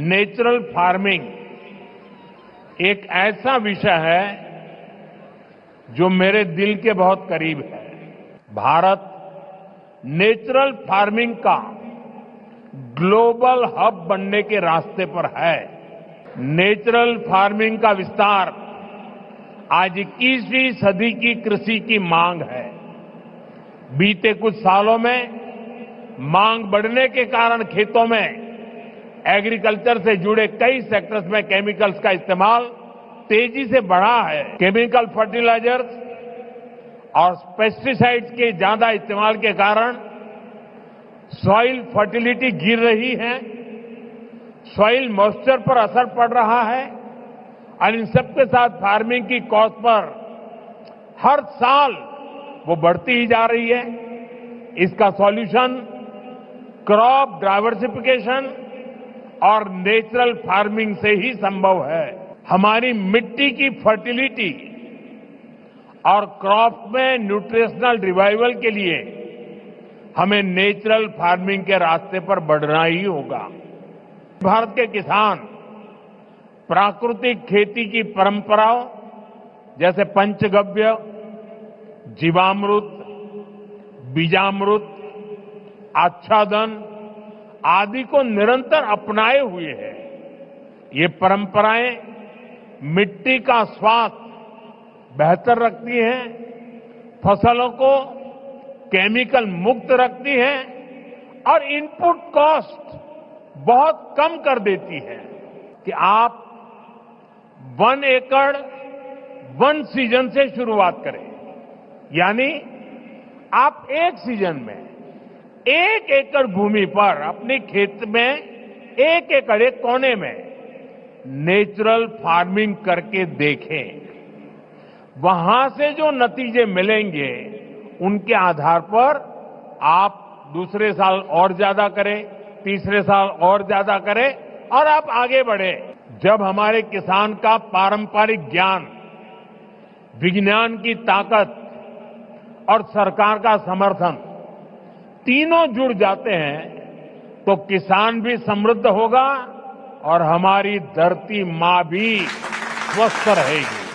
Natural farming एक ऐसा विषय है जो मेरे दिल के बहुत करीब है। भारत नेचुरल फार्मिंग का ग्लोबल हब बनने के रास्ते पर है। नेचुरल फार्मिंग का विस्तार आज 21वीं सदी की कृषि की मांग है। बीते कुछ सालों में मांग बढ़ने के कारण खेतों में एग्रीकल्चर से जुड़े कई सेक्टर्स में केमिकल्स का इस्तेमाल तेजी से बढ़ा है। केमिकल फर्टिलाइजर्स और पेस्टिसाइड्स के ज्यादा इस्तेमाल के कारण सॉइल फर्टिलिटी गिर रही है, सॉइल मॉइस्चर पर असर पड़ रहा है और इन सबके साथ फार्मिंग की कॉस्ट पर हर साल वो बढ़ती ही जा रही है। इसका सॉल्यूशन क्रॉप डाइवर्सिफिकेशन और नेचुरल फार्मिंग से ही संभव है। हमारी मिट्टी की फर्टिलिटी और क्रॉप में न्यूट्रिशनल रिवाइवल के लिए हमें नेचुरल फार्मिंग के रास्ते पर बढ़ना ही होगा। भारत के किसान प्राकृतिक खेती की परंपराओं जैसे पंचगव्य, जीवामृत, बीजामृत, आच्छादन आदि को निरंतर अपनाए हुए हैं। ये परंपराएं मिट्टी का स्वास्थ्य बेहतर रखती हैं, फसलों को केमिकल मुक्त रखती हैं और इनपुट कॉस्ट बहुत कम कर देती है कि आप 1 एकड़ 1 सीजन से शुरुआत करें। यानी आप एक सीजन में 1 एकड़ भूमि पर अपने खेत में 1 एकड़ एक कोने में नेचुरल फार्मिंग करके देखें। वहां से जो नतीजे मिलेंगे उनके आधार पर आप दूसरे साल और ज्यादा करें, तीसरे साल और ज्यादा करें और आप आगे बढ़ें। जब हमारे किसान का पारंपरिक ज्ञान, विज्ञान की ताकत और सरकार का समर्थन तीनों जुड़ जाते हैं तो किसान भी समृद्ध होगा और हमारी धरती मां भी स्वस्थ रहेगी।